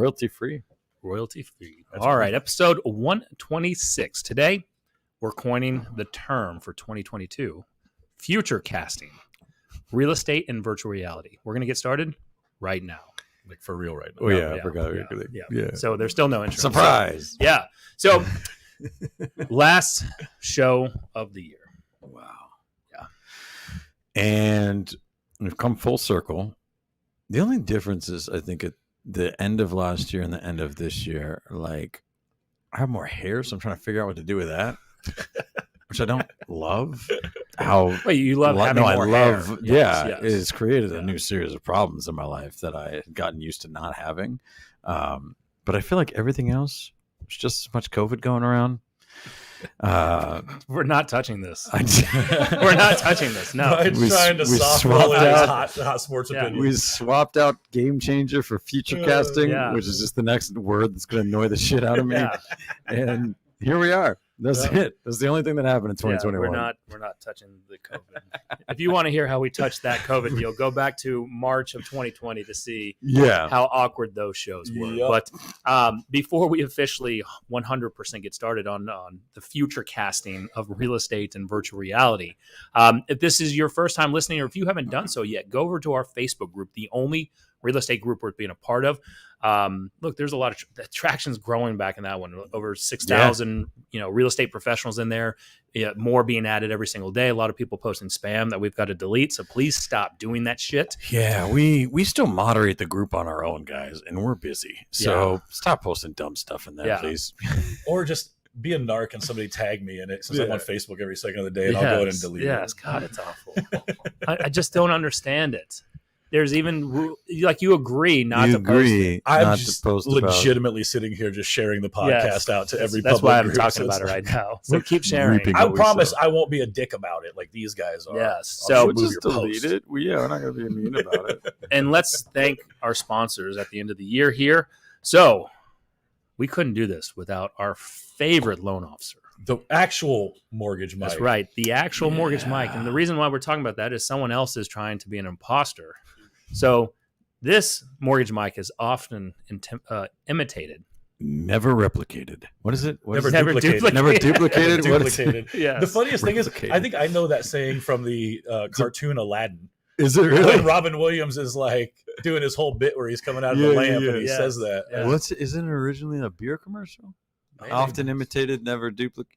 royalty free. Royalty free. That's All cool. right, episode 126. Today, we're coining the term for 2022, future casting, real estate and virtual reality. We're going to get started right now. Like for real right now. Oh yeah, I forgot. Yeah. So there's still no intro. Surprise. Yeah. So last show of the year. Wow. Yeah. And we've come full circle. The only difference is, I think, at the end of last year and the end of this year, like, I have more hair, so I'm trying to figure out what to do with that, which I don't love. How Wait, you love having more hair. Yeah, Yes. it's created a new series of problems in my life that I had gotten used to not having. But I feel like everything else, there's just as much COVID going around. We're not touching this. I- We're not touching this. No. Brian's We- trying to we softball swapped his out- hot sports Yeah. opinion. We swapped out Game Changer for Future Casting, Yeah. which is just the next word that's going to annoy the shit out of me. Yeah. And here we are. That's it. That's the only thing that happened in 2021. We're not touching the COVID. If you want to hear how we touched that COVID deal, go back to March of 2020 to see Yeah. how awkward those shows were. Yep. But before we officially 100% get started on the future casting of real estate and virtual reality, if this is your first time listening, or if you haven't done so yet, go over to our Facebook group, the only real estate group worth being a part of. Look, there's a lot of the traction's growing back in that one. Over 6,000, real estate professionals in there. Yeah, more being added every single day. A lot of people posting spam that we've got to delete. So please stop doing that shit. Yeah, we still moderate the group on our own, guys, and we're busy. So stop posting dumb stuff in there, Yeah. please. Or just be a narc and somebody tag me in it, since I'm Yeah. on Facebook every second of the day, and I'll go ahead and delete Yes, it. God, it's awful. I just don't understand it. There's even like you agree not to post it. I'm not just to post about. legitimately sitting here just sharing the podcast Yes. out to every That's public why I'm group, talking so about it it's- right now. So keep sharing. reaping I what we promise sow. I won't be a dick about it like these guys are. Yes. I'll So just We'll move just your delete post. it. We're not going to be mean about it. And let's thank our sponsors at the end of the year here. So we couldn't do this without our favorite loan officer. The actual mortgage Mike. That's right. The actual mortgage Mike. And the reason why we're talking about that is someone else is trying to be an imposter. So this mortgage Mike is often imitated. Never replicated. What is it? What Never is Never duplicated. duplicated. Never duplicated? What is it? Duplicated. Yes. The funniest thing is, Replicated. I think I know that saying from the cartoon Aladdin. Is it When really? Robin Williams is like doing his whole bit where he's coming out of Yeah, the yeah, lamp yeah. and he Yes. says that. Yeah. Isn't it originally a beer commercial? Maybe. Often imitated, never duplicated.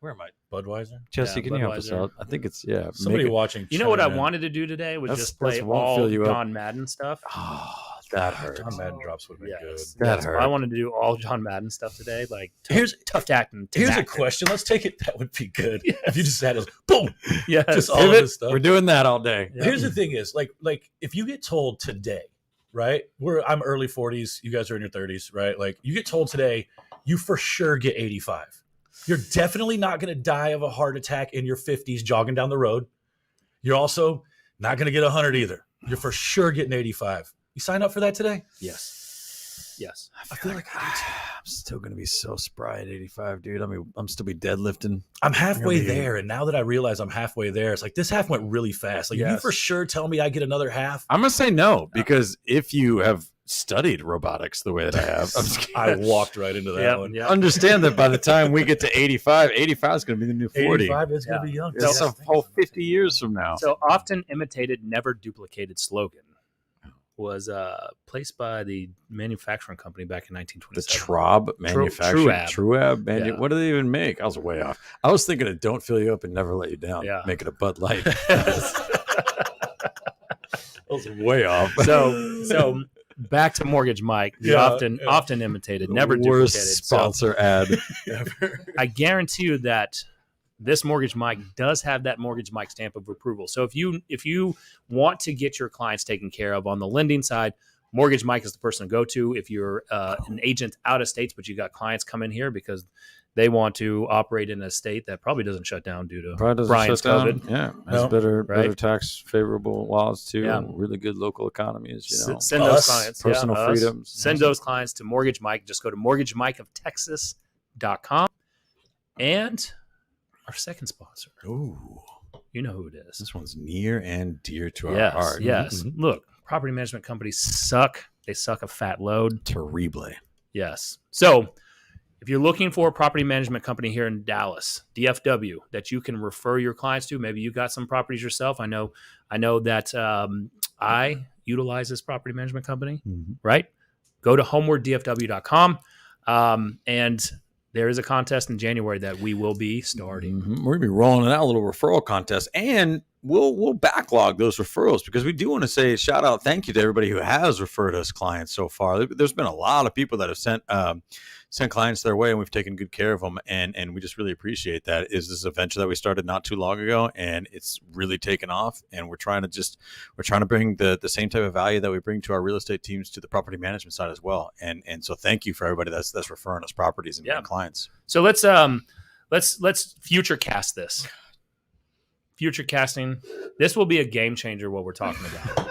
Where am I? Budweiser. Jesse, Yeah, can you help us Budweiser. out? I think it's, yeah. Somebody make it- watching. You know what I chime in. wanted to do today was That's- just play that's won't all fill you up. John Madden stuff. Oh, that hurts. John Madden drops would have been Yes. That Yes. hurt. I wanted to do all John Madden stuff today. Like Here's- tough acting. good. Here's a question. Let's take it. That would be good. Yes. If you just had us, boom, Yes. just all of Pivot. this stuff. We're doing that all day. Yeah. Here's the thing: is like if you get told today, right? I'm early 40s. You guys are in your 30s, right? Like you get told today, you for sure get 85. You're definitely not going to die of a heart attack in your 50s jogging down the road. You're also not going to get 100 either. You're for sure getting 85. You sign up for that today? Yes. Yes. I feel like I'm still going to be so spry at 85, dude. I mean, I'm still be deadlifting. I'm halfway Really? there, and now that I realize I'm halfway there, it's like this half went really fast. Like, you Yes. for sure tell me I get another half? I'm going to say no, because if you have studied robotics the way that I have, I'm just kidding. I walked right into that Yeah. one. Yeah. Understand that by the time we get to 85 is going to be the new 40. 85 is going to Yeah. be young. It's a whole 50 years from now. So often imitated, never duplicated slogan was placed by the manufacturing company back in The 1927. Traub manufacturing. Truab. Truab. Yeah. What do they even make? I was way off. I was thinking of Don't Fill You Up and Never Let You Down. Yeah. Make it a Bud Light. I was way off. So back to Mortgage Mike. The Yeah, often imitated, never Worst duplicated. So sponsor ad. I guarantee you that this Mortgage Mike does have that Mortgage Mike stamp of approval. So if you want to get your clients taken care of on the lending side, Mortgage Mike is the person to go to. If you're an agent out of states, but you got clients come in here because they want to operate in a state that probably doesn't shut down due to Probably doesn't Brian's shut down. COVID. Yeah, has No. better Right. tax favorable laws too. Yeah. Really good local economies. You know, Send those Us, clients. personal us. freedoms. Send those clients to Mortgage Mike. Just go to mortgagemikeoftexas.com. And our second sponsor, Ooh, you know who it is. this one's near and dear to our Yes, heart. yes. Mhm. Look, property management companies suck They suck a fat load. Terrible. Yes. So if you're looking for a property management company here in Dallas, DFW, that you can refer your clients to, maybe you got some properties yourself. I know that I utilize this property management company, right? Go to homewarddfw.com. And there is a contest in January that we will be starting. We're gonna be rolling out a little referral contest, and we'll backlog those referrals because we do want to say shout out, thank you to everybody who has referred us clients so far. There's been a lot of people that have sent clients their way, and we've taken good care of them, and we just really appreciate that. Is this a venture that we started not too long ago, and it's really taken off, and we're trying to bring the same type of value that we bring to our real estate teams to the property management side as well. And so thank you for everybody that's referring us properties and clients. So let's future cast this. Future casting. This will be a game changer. What we're talking about,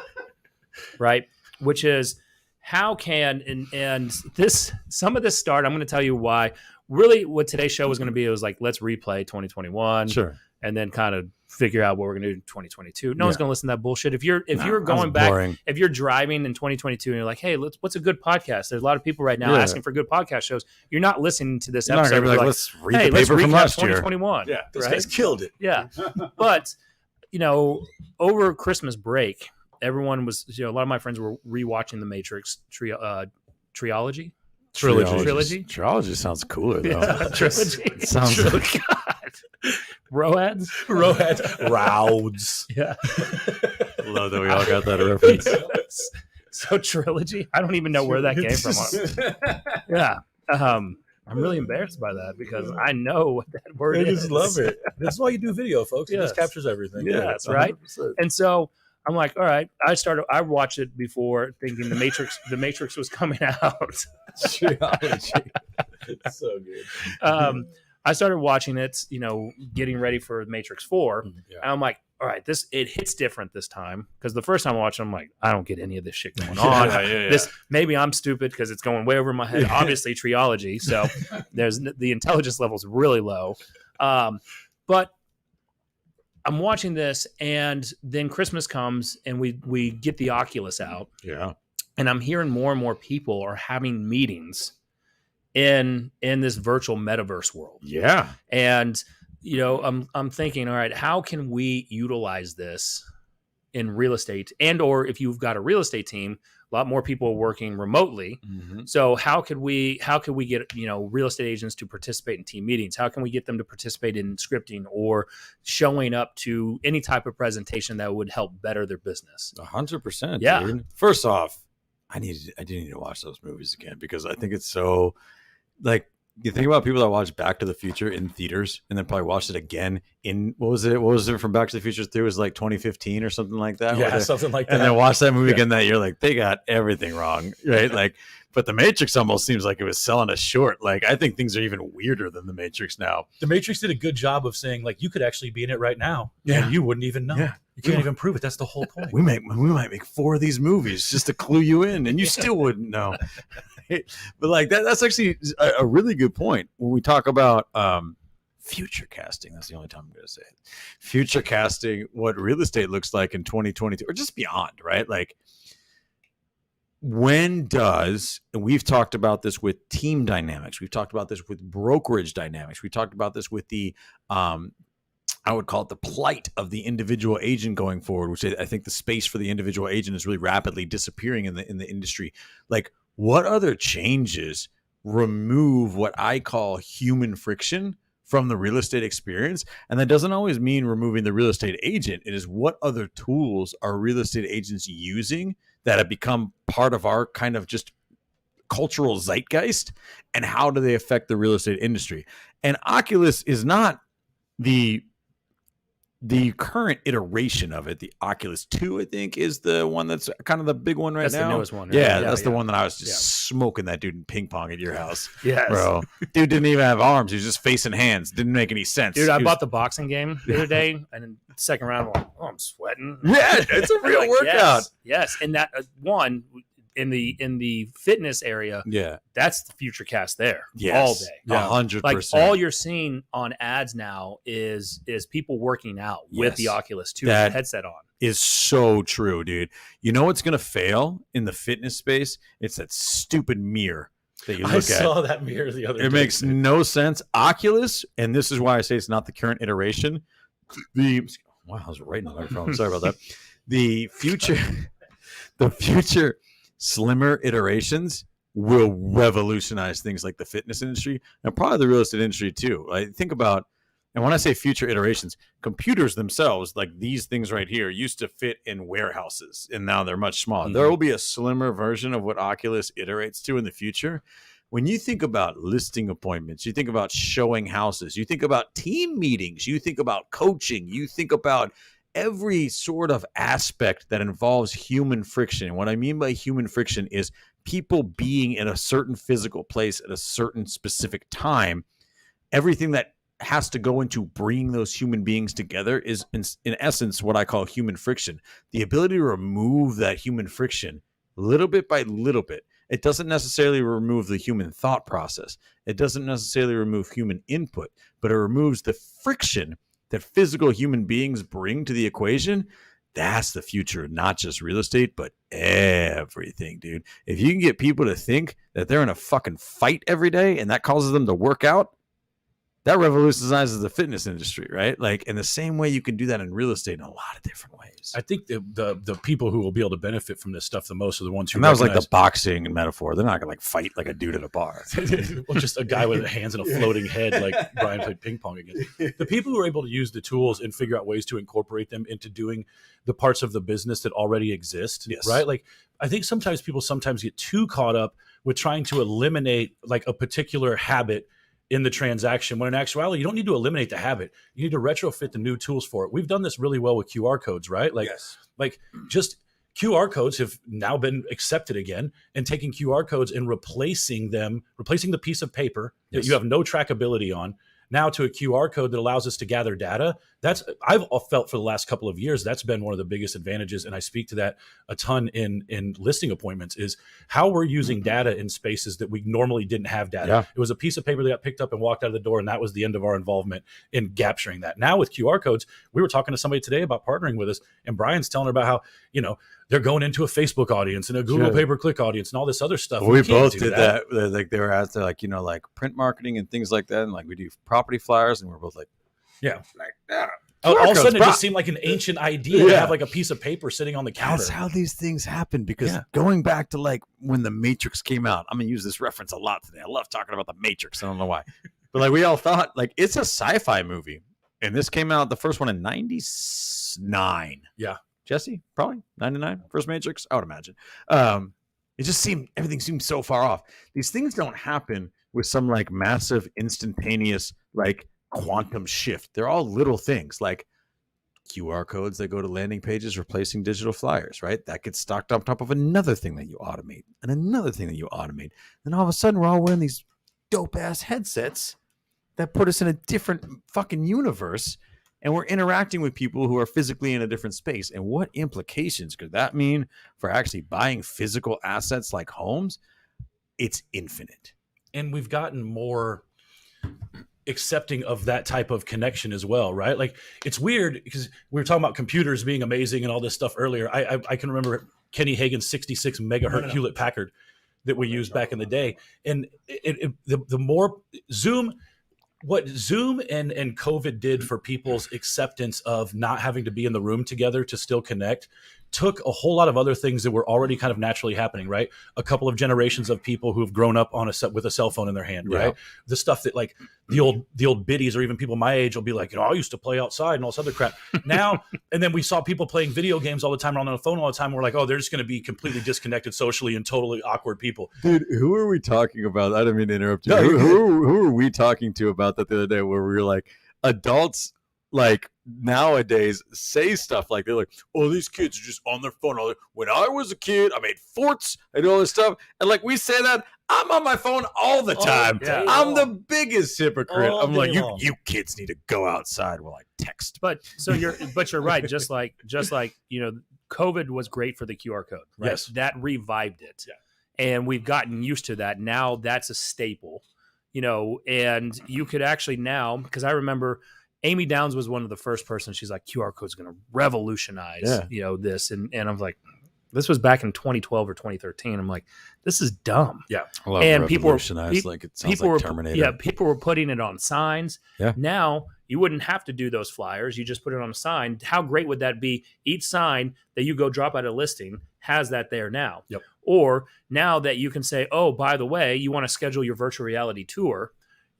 right? Which is how can and this some of this start. I'm going to tell you why. Really, what today's show was going to be, it was like let's replay 2021, Sure, and then kind of figure out what we're going to do in 2022. No one's going to listen to that bullshit. If you're going back, boring. if you're driving in 2022 and you're like, hey, what's a good podcast? There's a lot of people right now asking for good podcast shows. You're not listening to this episode. Be like, let's read the paper from last year. 2021. Yeah, this right? guy's killed it. Yeah, but over Christmas break, everyone was, a lot of my friends were rewatching The Matrix trilogy. Trilogy sounds cooler though. Yeah, trilogy. It sounds God. Roads. Rouds. Yeah. Love that we all got that reference. So trilogy. I don't even know where that came from. Yeah. I'm really embarrassed by that because I know what that word is. I just love it. That's why you do video, folks. It just Yes. captures everything. Yeah, that's right. 100%. And so I'm like, all right. I watched it before thinking the Matrix was coming out. Trilogy. It's so good. I started watching it, getting ready for Matrix 4. Yeah. And I'm like, all right, it hits different this time. Because the first time I watched it, I'm like, I don't get any of this shit going on. This maybe I'm stupid because it's going way over my head. Obviously, triology. So there's the intelligence level is really low. But I'm watching this, and then Christmas comes, and we get the Oculus out. Yeah. And I'm hearing more and more people are having meetings in this virtual metaverse world. Yeah. And I'm thinking, all right, how can we utilize this in real estate? And or if you've got a real estate team, a lot more people are working remotely. Mm-hmm. So how could we get real estate agents to participate in team meetings? How can we get them to participate in scripting or showing up to any type of presentation that would help better their business? 100%. Yeah. Dude. First off, I do need to watch those movies again because I think it's so like you think about people that watch Back to the Future in theaters and then probably watched it again in what was it from Back to the Future 3? It was like 2015 or something like that. Yeah, something like that. And then watch that movie again that year, like they got everything wrong, right? Like, but The Matrix almost seems like it was selling us short. Like, I think things are even weirder than The Matrix now. The Matrix did a good job of saying, like, you could actually be in it right now, Yeah. and you wouldn't even know. Yeah. You can't even prove it. That's the whole point. We might make 4 of these movies just to clue you in, and you still wouldn't know. But like that's actually a really good point when we talk about future casting. That's the only time I'm going to say it. Future casting, what real estate looks like in 2022 or just beyond, right? Like when does, and we've talked about this with team dynamics. We've talked about this with brokerage dynamics. We talked about this with the, I would call it the plight of the individual agent going forward, which I think the space for the individual agent is really rapidly disappearing in the industry. Like, what other changes remove what I call human friction from the real estate experience? And that doesn't always mean removing the real estate agent. It is what other tools are real estate agents using that have become part of our kind of just cultural zeitgeist, and how do they affect the real estate industry? And Oculus is not the current iteration of it. The Oculus 2, I think, is the one that's kind of the big one right now. That's the newest one. Right? Yeah, that's the one that I was just smoking that dude in ping pong at your house. Yes. Bro. Dude didn't even have arms. He was just facing hands. Didn't make any sense. Dude, I bought the boxing game the other day, and in the second round, I'm like, oh, I'm sweating. Yeah, it's a real Like, workout. Yes. And that one in the fitness area, Yeah. that's the future cast there Yes. all day. 100%. Like all you're seeing on ads now is people working out with Yes. the Oculus 2 That headset on. is so true, dude. You know what's going to fail in the fitness space? It's that stupid mirror that you look I at. saw that mirror the other day. It makes no sense. Oculus, and this is why I say it's not the current iteration. Wow, I was right in the microphone. Sorry about that. The future slimmer iterations will revolutionize things like the fitness industry and probably the real estate industry too. Think about, and when I say future iterations, computers themselves, like these things right here, used to fit in warehouses, and now they're much smaller. Mhm. There will be a slimmer version of what Oculus iterates to in the future. When you think about listing appointments, you think about showing houses, you think about team meetings, you think about coaching, you think about every sort of aspect that involves human friction. And what I mean by human friction is people being in a certain physical place at a certain specific time. Everything that has to go into bringing those human beings together is in essence what I call human friction. The ability to remove that human friction little bit by little bit. It doesn't necessarily remove the human thought process. It doesn't necessarily remove human input, but it removes the friction that physical human beings bring to the equation. That's the future, not just real estate, but everything, dude. If you can get people to think that they're in a fucking fight every day and that causes them to work out, that revolutionizes the fitness industry, right? Like in the same way you can do that in real estate in a lot of different ways. I think the people who will be able to benefit from this stuff the most are the ones who. And that was like the boxing metaphor. They're not gonna like fight like a dude at a bar. Well, just a guy with hands and a floating head, like Brian played ping pong against. The people who are able to use the tools and figure out ways to incorporate them into doing the parts of the business that already exist, Yes. right? Like I think sometimes people get too caught up with trying to eliminate like a particular habit in the transaction, when in actuality, you don't need to eliminate the habit. You need to retrofit the new tools for it. We've done this really well with QR codes, right? Like just QR codes have now been accepted again, and taking QR codes and replacing the piece of paper that you have no trackability on, now to a QR code that allows us to gather data. I've felt for the last couple of years, that's been one of the biggest advantages. And I speak to that a ton in listing appointments, is how we're using data in spaces that we normally didn't have data. Yeah. It was a piece of paper that got picked up and walked out of the door, and that was the end of our involvement in capturing that. Now with QR codes, we were talking to somebody today about partnering with us, and Brian's telling her about how, they're going into a Facebook audience and a Google pay-per-click audience and all this other stuff. Well, we both did that. Like they were out there, like, like print marketing and things like that. And like we do property flyers, and we're both like, all of a sudden, it just seemed like an ancient idea to have like a piece of paper sitting on the counter. That's how these things happen, because going back to like when the Matrix came out, I'm going to use this reference a lot today. I love talking about the Matrix. I don't know why. But like we all thought like it's a sci-fi movie. And this came out, the first one in 99. Yeah. Jesse, probably 99, first Matrix, I would imagine. It just everything seemed so far off. These things don't happen with some like massive, instantaneous, like quantum shift. They're all little things like QR codes that go to landing pages, replacing digital flyers, right? That gets stocked on top of another thing that you automate and another thing that you automate. Then all of a sudden, we're all wearing these dope ass headsets that put us in a different fucking universe. And we're interacting with people who are physically in a different space. And what implications could that mean for actually buying physical assets like homes? It's infinite. And we've gotten more accepting of that type of connection as well, right? Like it's weird because we were talking about computers being amazing and all this stuff earlier. I can remember Kenny Hagen's 66 megahertz Hewlett Packard that we used back in the day. And the more what Zoom and COVID did for people's acceptance of not having to be in the room together to still connect took a whole lot of other things that were already kind of naturally happening, right? A couple of generations of people who've grown up with a cell phone in their hand, right? The stuff that like the old biddies or even people my age will be like, I used to play outside and all this other crap. Now, and then we saw people playing video games all the time, on the phone all the time. We're like, they're just going to be completely disconnected socially and totally awkward people. Dude, who are we talking about? I didn't mean to interrupt you. Who are we talking to about that the other day where we were like, adults like nowadays say stuff like they're like, these kids are just on their phone. When I was a kid, I made forts and all this stuff. And like we say that, I'm on my phone all the time. I'm the biggest hypocrite. I'm like, you kids need to go outside while I text. But you're right. Just like COVID was great for the QR code, right? Yes. That revived it. Yeah. And we've gotten used to that. Now that's a staple, and you could actually now, because I remember Amy Downs was one of the first persons. She's like, QR code is going to revolutionize, this. And I'm like, this was back in 2012 or 2013. I'm like, this is dumb. Yeah. I love And people were- revolutionized, like it sounds people like were, Terminator. yeah, people were putting it on signs. Yeah. Now you wouldn't have to do those flyers. You just put it on a sign. How great would that be? Each sign that you go drop out a listing has that there now. Yep. Or now that you can say, oh, by the way, you want to schedule your virtual reality tour,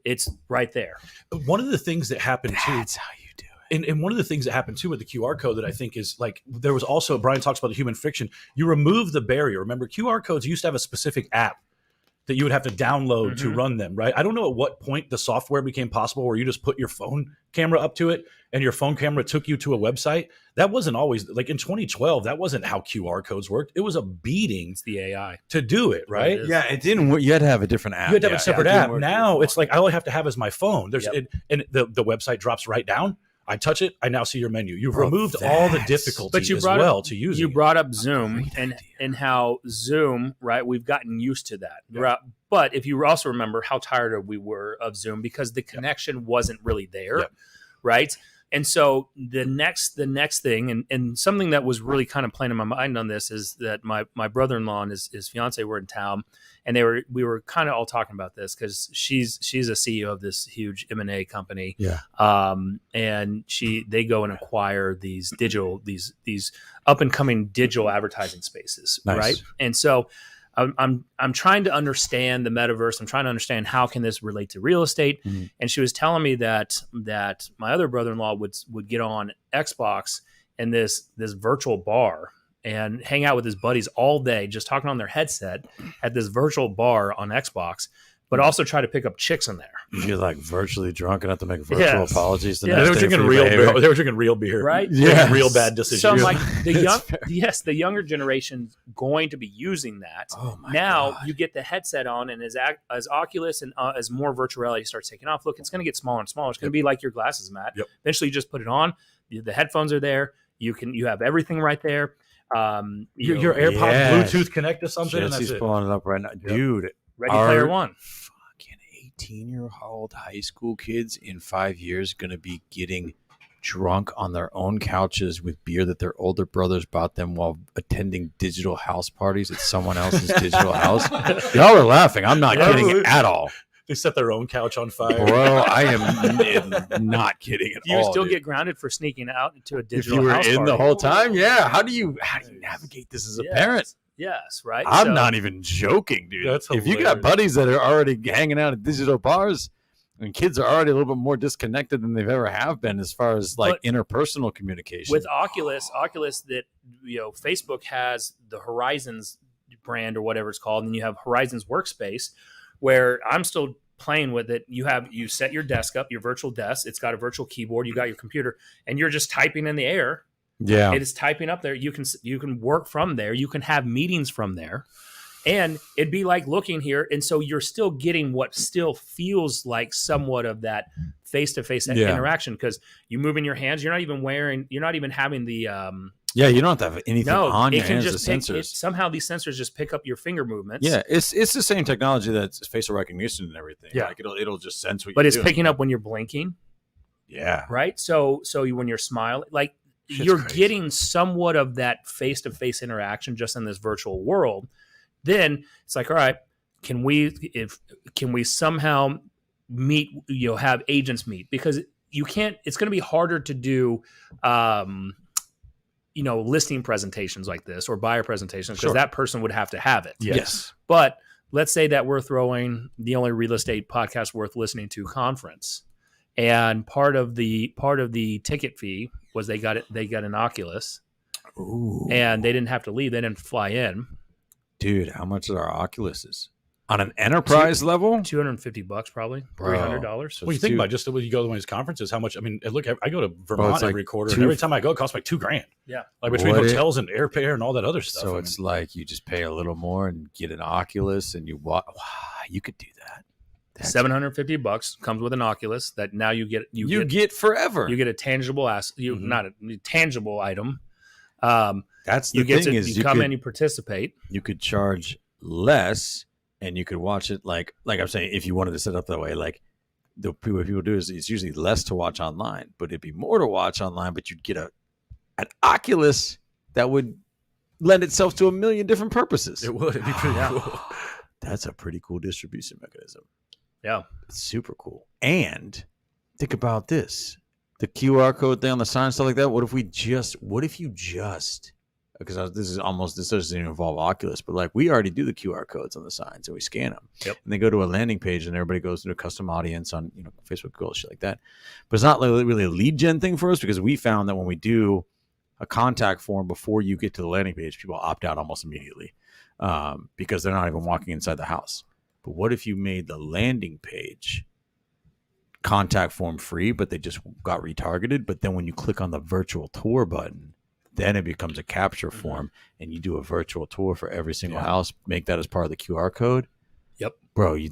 it's right there. One of the things that happened too. That's how you do it. And one of the things that happened too with the QR code that I think is like, there was also, Brian talks about the human friction. You remove the barrier. Remember, QR codes used to have a specific app that you would have to download to run them, right? I don't know at what point the software became possible where you just put your phone camera up to it and your phone camera took you to a website. That wasn't always, like in 2012, that wasn't how QR codes worked. It was a beating It's the AI. to do it, right? It is. Yeah, it didn't work. You had to have a different app. You had to have a separate it didn't app. work. Now it's like, all I have to have is my phone. There's Yep. and the website drops right down. I touch it. I now see your menu. You've Oh, removed all the that's- difficulty But you as brought well up, to use you it. brought up Zoom Great and idea. and how Zoom, right? We've gotten used to that. Yeah. Right? But if you also remember how tired we were of Zoom because the connection wasn't really there, Yep. right? And so the next thing, and something that was really kind of playing in my mind on this is that my brother-in-law and his fiance were in town, and we were kind of all talking about this because she's a CEO of this huge M&A company, Yeah. and they go and acquire these up and coming digital advertising spaces, Nice. right? And so I'm trying to understand the metaverse. I'm trying to understand how can this relate to real estate. Mhm. And she was telling me that my other brother-in-law would get on Xbox and this virtual bar and hang out with his buddies all day, just talking on their headset at this virtual bar on Xbox, but also try to pick up chicks in there. You're like virtually drunk and have to make virtual Yes. apologies. The Yeah. next They were day drinking for your real behavior. beer. They were drinking real beer. Right? Yeah. Real bad decisions. So I'm like, That's fair. the younger generation's going to be using that. Oh my Now God. you get the headset on, and as Oculus and as more virtual reality starts taking off, look, it's going to get smaller and smaller. It's going to be like your glasses, Matt. Yep. Eventually, you just put it on. The headphones are there. You have everything right there. Your AirPods Yes. Bluetooth connect to something, and that's Jesse's it. pulling it up right now. Dude, Ready Player One. fucking 18-year-old high school kids in 5 years going to be getting drunk on their own couches with beer that their older brothers bought them while attending digital house parties at someone else's digital house. Y'all are laughing. I'm not Yeah. kidding at all. They set their own couch on fire. Bro, I am not kidding at You all. still dude. get grounded for sneaking out into a if digital you were house in party. the whole time, yeah. How do you navigate this as a Yes. parent? Yes, right. I'm So- not even joking, dude. That's if you got hilarious. buddies that are already hanging out at digital bars, and kids are already a little bit more disconnected than they've ever have been as far as like But interpersonal communication. with Oculus that Facebook has the Horizons brand or whatever it's called, and you have Horizons Workspace, where I'm still playing with it. You set your desk up, your virtual desk. It's got a virtual keyboard. You got your computer, and you're just typing in the air. yeah, It is typing up there. You can work from there. You can have meetings from there, and it'd be like looking here. And so you're still getting what still feels like somewhat of that face-to-face Yeah. interaction because you move in your hands. You're not even having the yeah. You don't have to have anything no. on your It can hands. just The pick, sensors. somehow these sensors just pick up your finger movements. Yeah, it's the same technology that's facial recognition and everything. Yeah. like it'll just sense what but you're it's doing. picking up when you're blinking, Yeah, right? So when you're smiling, like Shit's you're crazy. getting somewhat of that face-to-face interaction just in this virtual world. Then it's like, all right, can we somehow meet? Have agents meet because you can't. It's going to be harder to do. Listing presentations like this or buyer presentations because Sure. that person would have to have it. yes. But let's say that we're throwing the only real estate podcast worth listening to conference, and part of the ticket fee was they got an Oculus, Ooh, and they didn't have to leave. They didn't fly in. dude, how much are our Oculuses on an enterprise level? $250 probably, Bro. $300. So Well, you it's think two- about just when you go to one of these conferences, how much? I mean, look, I go to Vermont it's like every quarter, two- and every time I go, it costs like $2,000. Yeah. like between What hotels and airfare and all that other stuff. So I it's mean, like you just pay a little more and get an Oculus, and you wow, you could do that. That's- $750 comes with an Oculus that now you get get forever. you get a tangible Mhm. not a tangible item. That's the You get thing to is you come in, you participate. you could charge less, and you could watch it like I'm saying, if you wanted to set up that way, like the what people do is it's usually less to watch online, but it'd be more to watch online. But you'd get an Oculus that would lend itself to a million different purposes. It would. It'd be pretty cool. That's a pretty cool distribution mechanism. Yeah. It's super cool. And think about this. The QR code thing on the sign, stuff like that. What if you just, because this doesn't even involve Oculus, but like we already do the QR codes on the signs and we scan them. Yep. And they go to a landing page and everybody goes to a custom audience on, Facebook, Google, shit like that. But it's not really a lead gen thing for us because we found that when we do a contact form before you get to the landing page, people opt out almost immediately because they're not even walking inside the house. But what if you made the landing page contact form free, but they just got retargeted? But then when you click on the virtual tour button, then it becomes a capture form and you do a virtual tour for every single house, make that as part of the QR code. Yep. Bro, you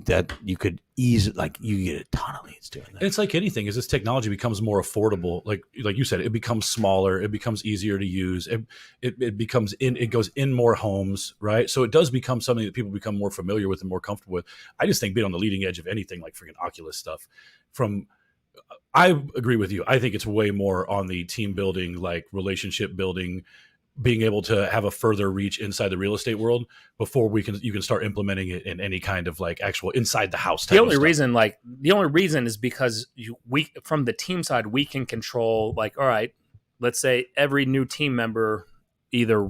could easily, like, you get a ton of leads doing that. And it's like anything, as this technology becomes more affordable, like you said, it becomes smaller, it becomes easier to use, it goes in more homes, right? So it does become something that people become more familiar with and more comfortable with. I just think being on the leading edge of anything like freaking Oculus stuff, I agree with you. I think it's way more on the team building, like relationship building, being able to have a further reach inside the real estate world before you can start implementing it in any kind of like actual inside the house type The only of stuff. reason is because we from the team side, we can control, like, all right, let's say every new team member either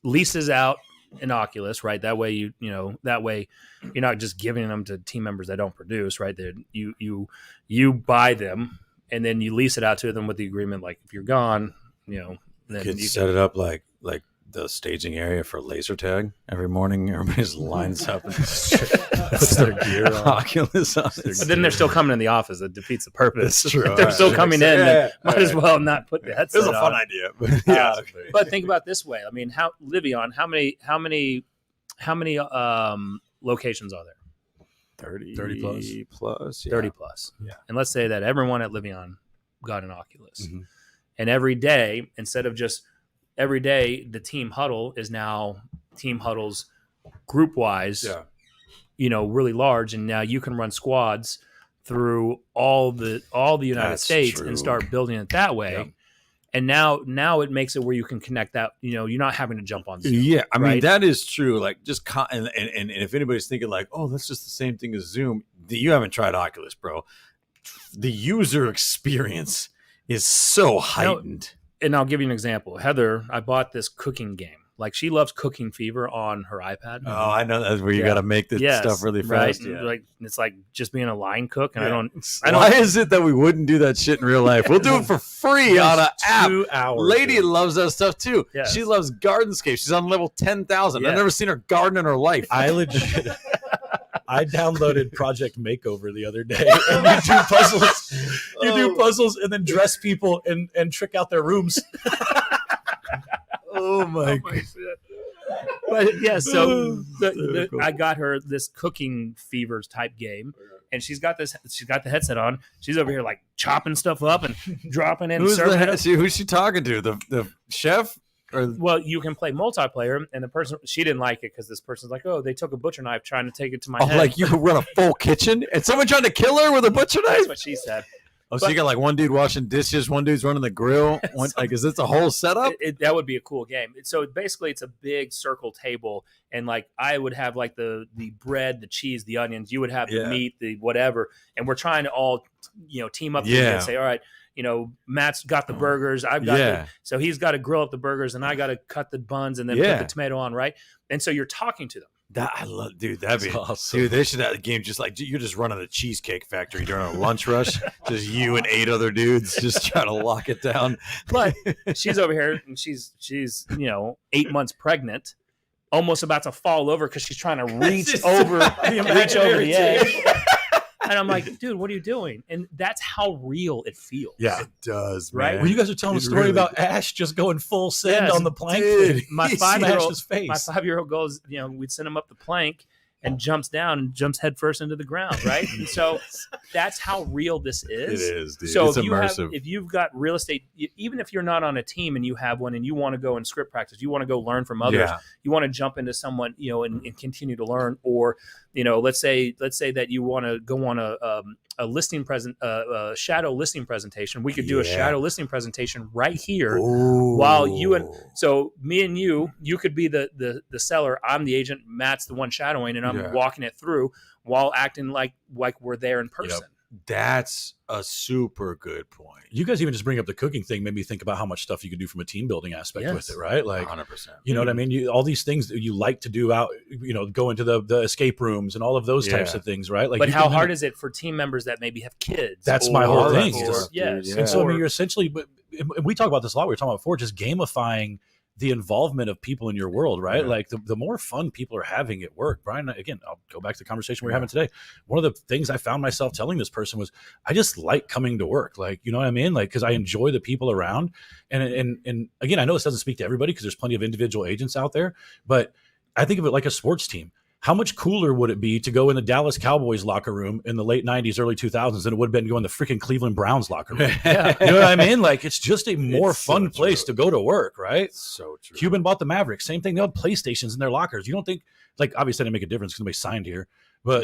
leases out an Oculus, right? That way you're not just giving them to team members that don't produce, right? That you buy them and then you lease it out to them with the agreement, like if you're gone, then you could set it up like the staging area for laser tag. Every morning, everybody just lines up and puts their gear on. Oculus on. But then they're still coming in the office. That defeats the purpose. That's true. They're still coming in. Yeah, might as well not put the headset on. It was a fun idea. But But think about it this way. I mean, Livion, how many locations are there? 30 plus. Yeah. 30 plus. Yeah. And let's say that everyone at Livion got an Oculus. Mhm. And every day, the team huddle is now team huddles group wise, really large. And now you can run squads through all the United That's States true. and start building it that way. Yep. And now it makes it where you can connect that, you're not having to jump on Zoom. Yeah, I mean, right? that is true. Like, just and if anybody's thinking like, oh, that's just the same thing as Zoom, you haven't tried Oculus, bro. The user experience is so heightened. And I'll give you an example. Heather, I bought this cooking game. Like, she loves Cooking Fever on her iPad. Oh, I know that's where you got to make this stuff really fast. Right? Like, it's like just being a line cook, and I don't. Why is it that we wouldn't do that shit in real life? We'll do it for free on an app. 2 hours. Lady loves that stuff too. Yes. She loves Gardenscape. She's on level 10,000. Yeah. I've never seen her garden in her life. I downloaded Project Makeover the other day, and you do puzzles. You do puzzles and then dress people and trick out their rooms. Oh my god! But yeah, so Very cool. I got her this Cooking Fevers type game, and she's got the headset on. She's over here like chopping stuff up and dropping it. And serving it. Who's she talking to? The chef? Or Well, you can play multiplayer, and the person, she didn't like it because this person's like, oh, they took a butcher knife trying to take it to my head. like you could run a full kitchen and someone trying to kill her with a butcher knife? That's what she said. Oh, so you got like one dude washing dishes, one dude's running the grill. Like, is this a whole setup? That would be a cool game. So basically, it's a big circle table, and like I would have like the bread, the cheese, the onions. You would have the meat, the whatever, and we're trying to all team up together and say, all right, Matt's got the burgers, I've got so he's got to grill up the burgers, and I got to cut the buns and then put the tomato on, right? And so you're talking to them. That I love, dude. That'd be awesome. Dude, they should have a game just like you're just running a cheesecake factory during a lunch rush. Just you and 8 other dudes just trying to lock it down. But she's over here, and she's 8 months pregnant, almost about to fall over because she's trying to reach over the edge. And I'm like, dude, what are you doing? And that's how real it feels. Yeah, it does, right? man. Well, you guys are telling a story about Ash just going full send Yes, on the plank. dude. My Smashed 5-year-old his face. goes, we'd send him up the plank, and jumps down and jumps headfirst into the ground, right? And so that's how real this is. It is, dude. So It's immersive. if you've got real estate, even if you're not on a team and you have one and you want to go and script practice, you want to go learn from others, you want to jump into someone, and continue to learn, or, let's say that you want to go on a listing shadow listing presentation. We could do a shadow listing presentation right here. Ooh. While so me and you could be the seller. I'm the agent. Matt's the one shadowing, and I'm walking it through while acting like we're there in person. That's a super good point. You guys even just bring up the cooking thing made me think about how much stuff you could do from a team building aspect with it, right? Like 100%. You know what I mean? All these things that you like to do out, go into the escape rooms and all of those types of things, right? Like, but how hard is it for team members that maybe have kids? That's my whole thing. And so I mean, you're essentially, and we talk about this a lot. We were talking about before, just gamifying the involvement of people in your world, right? Yeah. Like the more fun people are having at work. Brian, again, I'll go back to the conversation we were having today. One of the things I found myself telling this person was, I just like coming to work. Like, you know what I mean? Like, cause I enjoy the people around. And again, I know this doesn't speak to everybody because there's plenty of individual agents out there, but I think of it like a sports team. How much cooler would it be to go in the Dallas Cowboys locker room in the late 90s, early 2000s than it would have been going to the freaking Cleveland Browns locker room? You know what I mean? Like, it's just a more fun place to go to work, right? So true. Cuban bought the Mavericks. Same thing. They had PlayStations in their lockers. You don't think, like, obviously, that didn't make a difference because nobody signed here. But,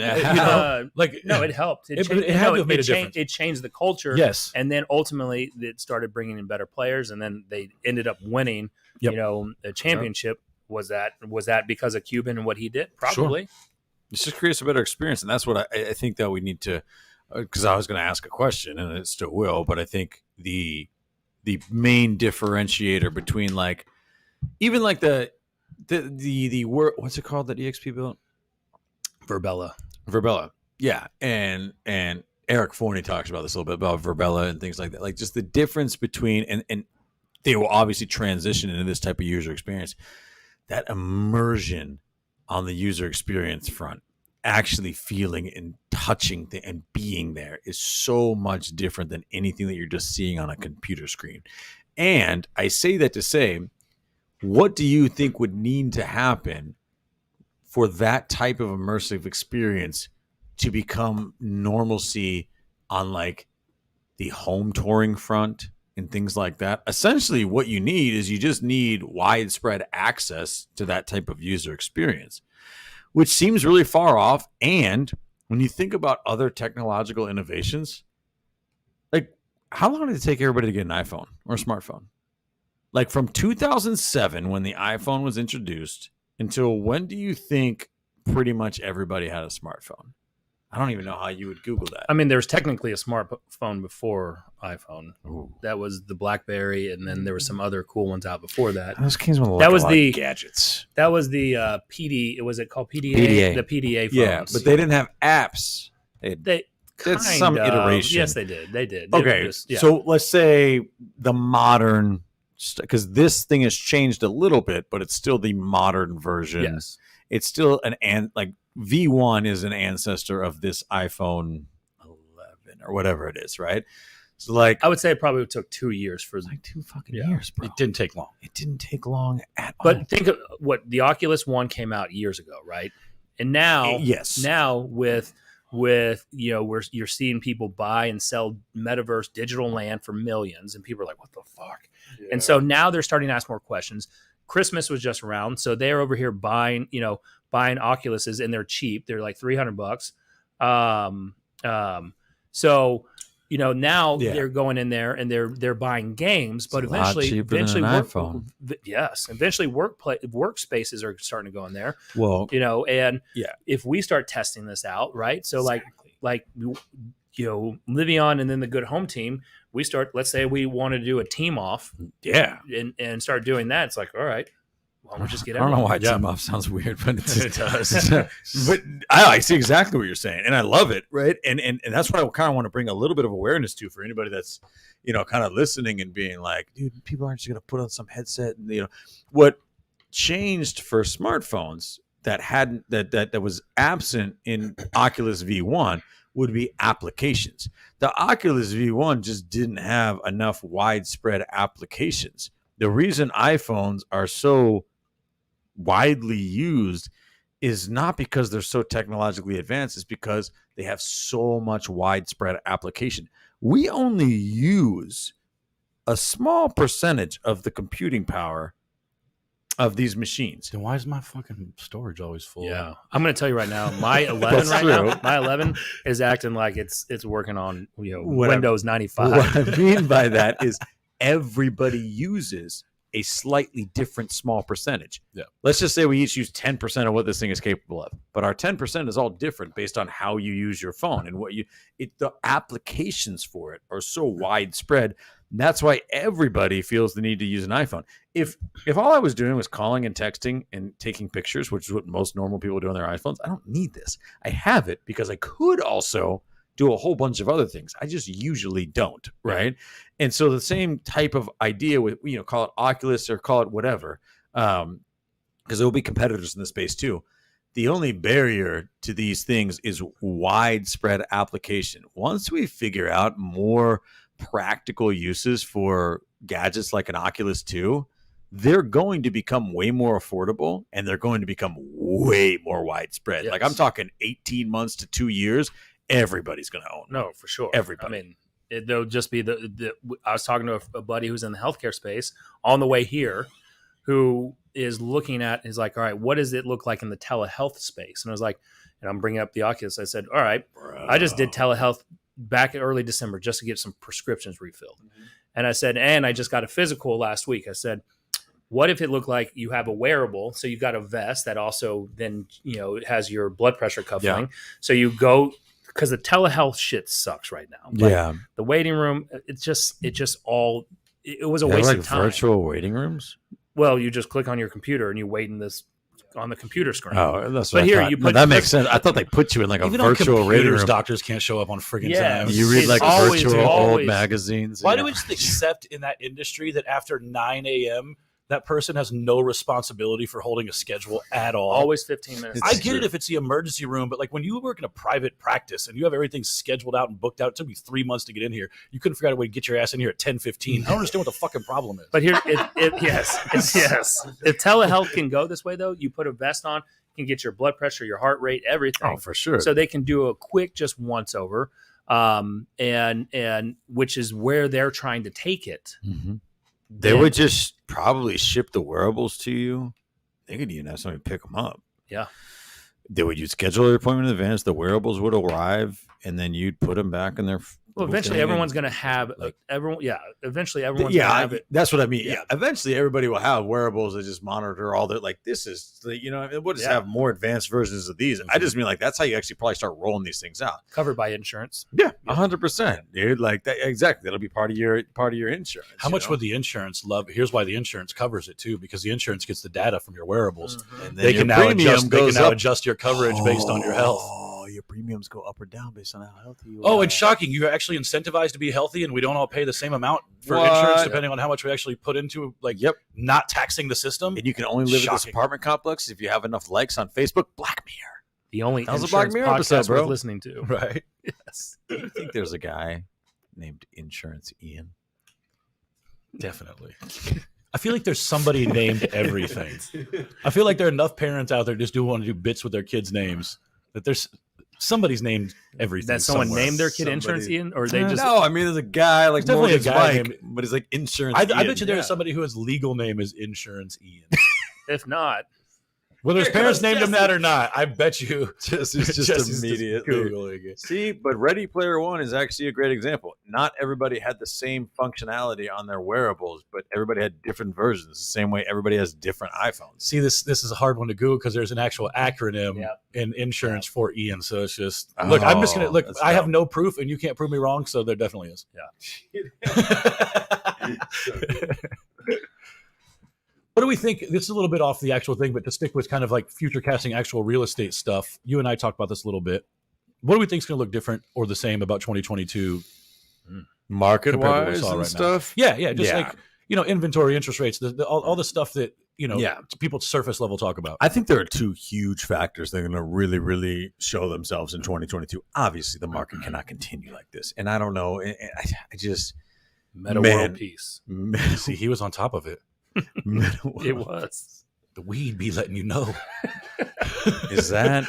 no, it helped. It had to have made a difference. It changed the culture. Yes. And then ultimately, it started bringing in better players, and then they ended up winning, a championship. Was that because of Cuban and what he did? Probably. Sure. It just creates a better experience, and that's what I think that we need to. Because I was going to ask a question, and it still will, but I think the main differentiator between even the what's it called that EXP built? Verbella, yeah, and Eric Forney talks about this a little bit about Verbella and things like that. Like just the difference between and they will obviously transition into this type of user experience. That immersion on the user experience front, actually feeling and touching and being there is so much different than anything that you're just seeing on a computer screen. And I say that to say, what do you think would need to happen for that type of immersive experience to become normalcy on the home touring front and things like that? Essentially, what you need is you just need widespread access to that type of user experience, which seems really far off. And when you think about other technological innovations, how long did it take everybody to get an iPhone or a smartphone? From 2007, when the iPhone was introduced, until when do you think pretty much everybody had a smartphone? I don't even know how you would Google that. I mean, there was technically a smartphone before iPhone. Ooh. That was the BlackBerry, and then there were some other cool ones out before that. Those came with that was the gadgets. That was the PD. Was it called PDA? PDA. The PDA phones. Yeah, but they didn't have apps. They did some iteration. Yes, they did. They did. Okay, so let's say the modern, because this thing has changed a little bit, but it's still the modern version. Yes, it's still V1 is an ancestor of this iPhone 11 or whatever it is, right? So I would say it probably took 2 years for 2 fucking years, bro. It didn't take long. It didn't take long at all. But think of what the Oculus One came out years ago, right? And now, now with you're seeing people buy and sell metaverse digital land for millions, and people are like, "What the fuck?" Yeah. And so now they're starting to ask more questions. Christmas was just around, so they're over here buying Oculuses, and they're cheap. They're like $300. So now they're going in there and they're buying games, but eventually iPhone. Eventually workspaces are starting to go in there. Well, if we start testing this out, right? So Livion and then the Good Home team, let's say we want to do a team off, and start doing that. It's like, all right, well, we'll just get. I don't know why team off sounds weird, but it does. But I see exactly what you're saying, and I love it, right? And that's what I kind of want to bring a little bit of awareness to for anybody that's kind of listening and being like, dude, people aren't just going to put on some headset and what changed for smartphones that was absent in Oculus V1 would be applications. The Oculus V1 just didn't have enough widespread applications. The reason iPhones are so widely used is not because they're so technologically advanced, it's because they have so much widespread application. We only use a small percentage of the computing power of these machines. Then why is my fucking storage always full? Yeah, I'm going to tell you right now, my 11 That's right true. now, my 11 is acting like it's working on What I- Windows 95. What I mean by that is everybody uses a slightly different small percentage. Yeah. Let's just say we each use 10% of what this thing is capable of, but our 10% is all different based on how you use your phone and what the applications for it are so widespread. And that's why everybody feels the need to use an iPhone. If all I was doing was calling and texting and taking pictures, which is what most normal people do on their iPhones, I don't need this. I have it because I could also do a whole bunch of other things. I just usually don't, right? And so the same type of idea with, call it Oculus or call it whatever, because there will be competitors in the space too. The only barrier to these things is widespread application. Once we figure out more practical uses for gadgets like an Oculus 2, they're going to become way more affordable and they're going to become way more widespread. Yes. Like I'm talking 18 months to 2 years. Everybody's going to own one. No, for sure. Everybody. I mean, there'll just be I was talking to a buddy who's in the healthcare space on the way here who is looking at, is like, all right, what does it look like in the telehealth space? And I was like, and I'm bringing up the Oculus. I said, all right, I just did telehealth back in early December just to get some prescriptions refilled. Mm-hmm. And I said, and I just got a physical last week. I said, what if it looked like you have a wearable? So you've got a vest that also then, it has your blood pressure cuffling. Yeah. So you go, because the telehealth shit sucks right now. Like the waiting room, it was a waste of time. Virtual waiting rooms? Well, you just click on your computer and you wait on the computer screen. Oh, that's what I thought. That makes sense. I thought they put you in like a virtual waiting room. Doctors can't show up on friggin' time. You read like virtual old magazines. Why do we just accept in that industry that after 9 a.m., that person has no responsibility for holding a schedule at all? Always 15 minutes. I get it if it's the emergency room, but like when you work in a private practice and you have everything scheduled out and booked out, it took me 3 months to get in here. You couldn't figure out a way to get your ass in here at 10:15. I don't understand what the fucking problem is. But here, yes. If telehealth can go this way, though, you put a vest on, you can get your blood pressure, your heart rate, everything. Oh, for sure. So they can do a quick just once over, and which is where they're trying to take it. Mm-hmm. They would just probably ship the wearables to you. They could even have somebody pick them up. Yeah. You'd schedule your appointment in advance. The wearables would arrive, and then you'd put them back in their. Well, eventually everyone's going to have everyone. Yeah. Eventually everyone's going to have it. That's what I mean. Yeah. Eventually everybody will have wearables that just monitor all that. Like this is, we'll just have more advanced versions of these. I just mean like that's how you actually probably start rolling these things out. Covered by insurance. Yeah, 100%, dude. Like that exactly. That'll be part of your insurance. How much would the insurance love? Here's why the insurance covers it too, because the insurance gets the data from your wearables. Mm-hmm. And they can now adjust your coverage based on your health. Your premiums go up or down based on how healthy you are. Oh, it's shocking. You're actually incentivized to be healthy, and we don't all pay the same amount for insurance, depending on how much we actually put into, not taxing the system. And you can only live in this apartment complex if you have enough likes on Facebook. Black Mirror. The only insurance Black Mirror podcast we're listening to. Right. Yes. Do you think there's a guy named Insurance Ian? Definitely. I feel like there's somebody named everything. I feel like there are enough parents out there just want to do bits with their kids' names that there's somebody's named everything. That someone named their kid Insurance Ian, or they just no. I mean, there's a guy like definitely a guy named, but he's like Insurance. I bet you there's somebody who his legal name is Insurance Ian. If not, whether his parents named him that or not, I bet you just immediately Googling it. See, but Ready Player One is actually a great example. Not everybody had the same functionality on their wearables, but everybody had different versions. The same way everybody has different iPhones. See, this is a hard one to Google because there's an actual acronym in insurance for Ian. So it's just I'm just gonna look. I have no proof, and you can't prove me wrong. So there definitely is. Yeah. What do we think? This is a little bit off the actual thing, but to stick with kind of like future casting actual real estate stuff, you and I talked about this a little bit. What do we think is going to look different or the same about 2022? Market-wise and stuff? Yeah. Just like, inventory, interest rates, all the stuff that, people surface level talk about. I think there are two huge factors that are going to really, really show themselves in 2022. Obviously, the market cannot continue like this. And I don't know. I just... Meta world peace. See, he was on top of it. It was. The weed be letting you know. Is that?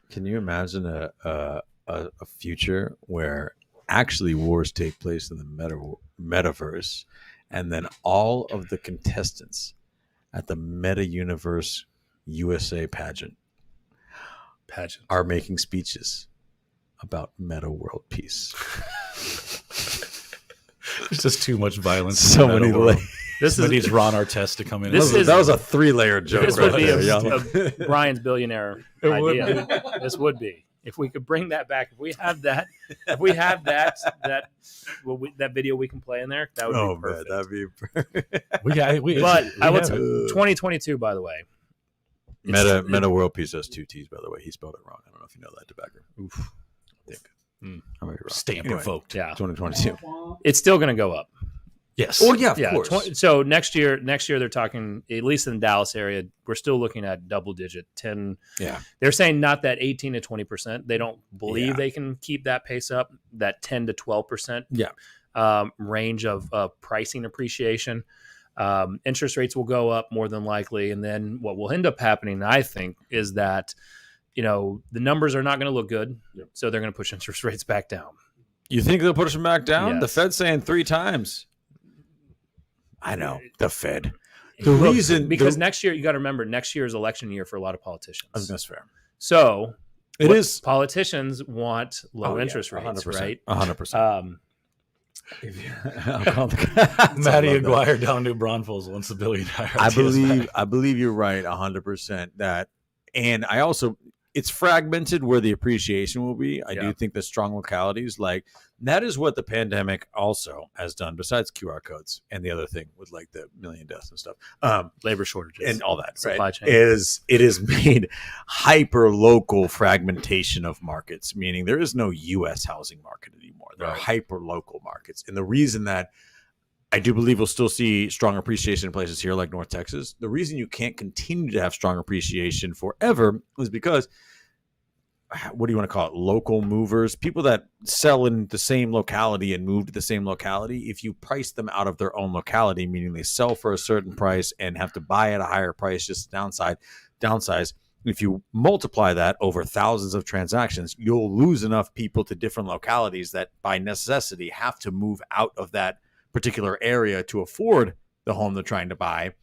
Can you imagine a future where actually wars take place in the metaverse, and then all of the contestants at the Meta Universe USA pageant are making speeches about meta world peace? There's just too much violence. So many layers. This Somebody is needs Ron Artest to come in. That was a 3-layer joke. this would right be there, a y'all. Brian's billionaire It would idea. This would be. If we could bring that back, if we have that video we can play in there, that would Oh be man, perfect. that'd be perfect. But I will have- 2022, by the way. Meta world peace has 2 T's, by the way. He spelled it wrong. I don't know if you know that, Tobacco. Oof. I think. Mm. I might be wrong. Stamp Anyway, revoked. Yeah, 2022. it's still going to go up. Yes. Oh yeah, of Yeah, course. so next year they're talking, at least in the Dallas area, we're still looking at double digit 10. Yeah. They're saying not that 18 to 20%. They don't believe Yeah. they can keep that pace up, that 10 to 12% Yeah. range of pricing appreciation. Interest rates will go up more than likely. And then what will end up happening, I think, is that, the numbers are not going to look good. Yep. So they're going to push interest rates back down. You think they'll push them back down? The Yes. Fed's saying 3 times. I know the Fed. The Look, reason because next year, you got to remember, next year is election year for a lot of politicians. that's fair. So It what is politicians want low Oh, yeah, interest rates, 100%, right? 100%. Matty Aguirre down New Braunfels wants a billion. I believe you're right 100% that, and I also, it's fragmented where the appreciation will be. I do think that strong localities, like that is what the pandemic also has done, besides QR codes and the other thing with like the million deaths and stuff, Labor shortages and all that, supply right? chain. It has made hyper local fragmentation of markets, meaning there is no U.S. housing market anymore. There are Right. hyper local markets, and the reason that I do believe we'll still see strong appreciation in places here like North Texas. The reason you can't continue to have strong appreciation forever is because, what do you want to call it? Local movers, people that sell in the same locality and move to the same locality. If you price them out of their own locality, meaning they sell for a certain price and have to buy at a higher price, just downsize. If you multiply that over thousands of transactions, you'll lose enough people to different localities that by necessity have to move out of that particular area to afford the home they're trying to buy.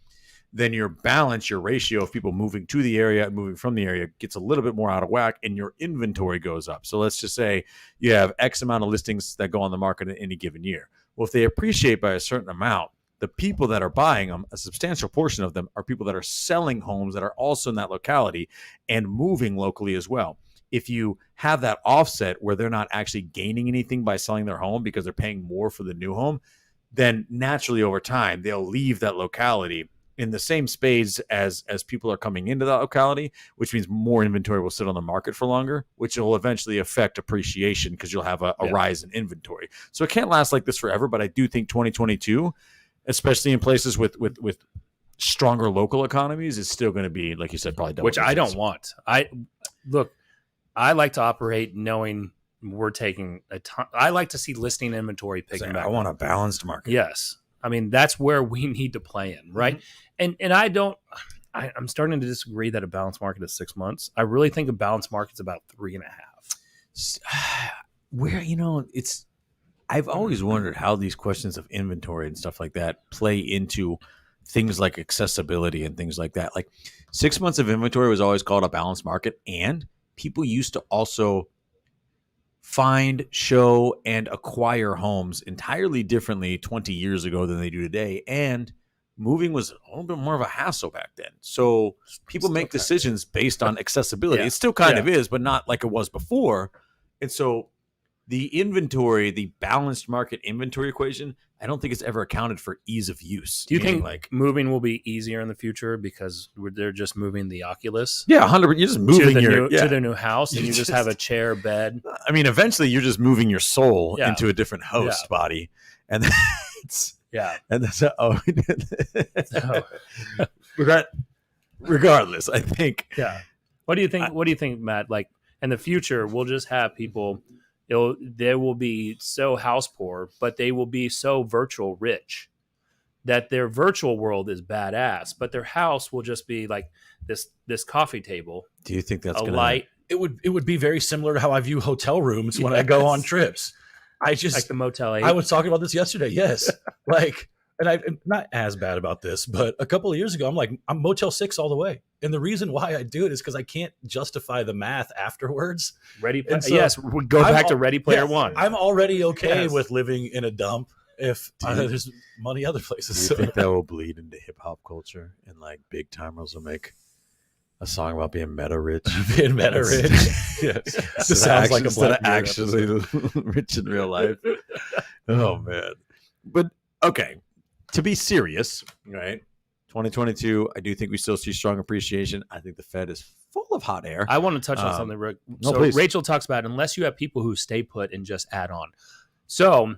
Then your balance, your ratio of people moving to the area and moving from the area gets a little bit more out of whack, and your inventory goes up. So let's just say you have X amount of listings that go on the market in any given year. Well, if they appreciate by a certain amount, the people that are buying them, a substantial portion of them are people that are selling homes that are also in that locality and moving locally as well. If you have that offset where they're not actually gaining anything by selling their home because they're paying more for the new home, then naturally over time, they'll leave that locality in the same spades as people are coming into that locality, which means more inventory will sit on the market for longer, which will eventually affect appreciation because you'll have a rise in inventory. So it can't last like this forever, but I do think 2022, especially in places with stronger local economies, is still going to be, like you said, probably double which I digits. don't want. I like to operate knowing we're taking a ton. I like to see listing inventory picking back I want up. a balanced market. Yes. I mean, that's where we need to play in, right? And I'm starting to disagree that a balanced market is 6 months. I really think a balanced market is about 3.5. Where, I've always wondered how these questions of inventory and stuff like that play into things like accessibility and things like that. Like 6 months of inventory was always called a balanced market, and people used to also find, show, and acquire homes entirely differently 20 years ago than they do today. And moving was a little bit more of a hassle back then. So people make decisions based on accessibility. Yeah. It still kind of is, but not like it was before. And so the inventory, the balanced market inventory equation, I don't think it's ever accounted for ease of use. Do you Meaning, think like, moving will be easier in the future because they're just moving the Oculus? yeah, 100%. You're just moving to the new house, and you just have a chair, bed. I mean, eventually you're just moving your soul Yeah. into a different host body. And that's, Yeah. and that's regardless, I think. Yeah. What do you think? What do you think, Matt? Like in the future, we'll just have people. They will be so house poor, but they will be so virtual rich that their virtual world is badass, but their house will just be like this coffee table, Do you think that's a gonna light, It would be very similar to how I view hotel rooms when I go on trips. I just like the Motel 8? I was talking about this yesterday. Yes, like, and I'm not as bad about this, but a couple of years ago, I'm Motel 6 all the way, and the reason why I do it is because I can't justify the math afterwards. And so yes, we go I'm back to al- Ready Player yes, One. I'm already okay Yes. with living in a dump if Do you- there's money other Do places. you think that will bleed into hip hop culture and like big timers will make a song about being meta rich? Being meta rich. Yes. This sounds like a Black Mirror actually rich in real life. Oh man. But okay, to be serious, right? 2022, I do think we still see strong appreciation. I think the Fed is full of hot air. I want to touch on Um, something. Rick. no, So please. Rachel talks about unless you have people who stay put and just add on. So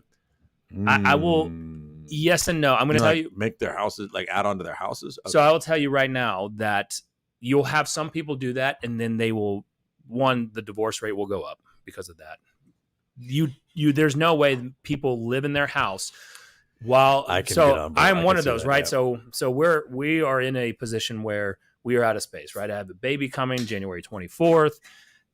I will- Mm. yes and no. I'm going to Like, tell you. make their houses like add on to their houses. Okay. So I will tell you right now that you'll have some people do that, and then they will. One, the divorce rate will go up because of that. There's no way people live in their house while. I can so get on board. I I'm can one of see those, that, right? yeah. So we are in a position where we are out of space, right? I have the baby coming January 24th.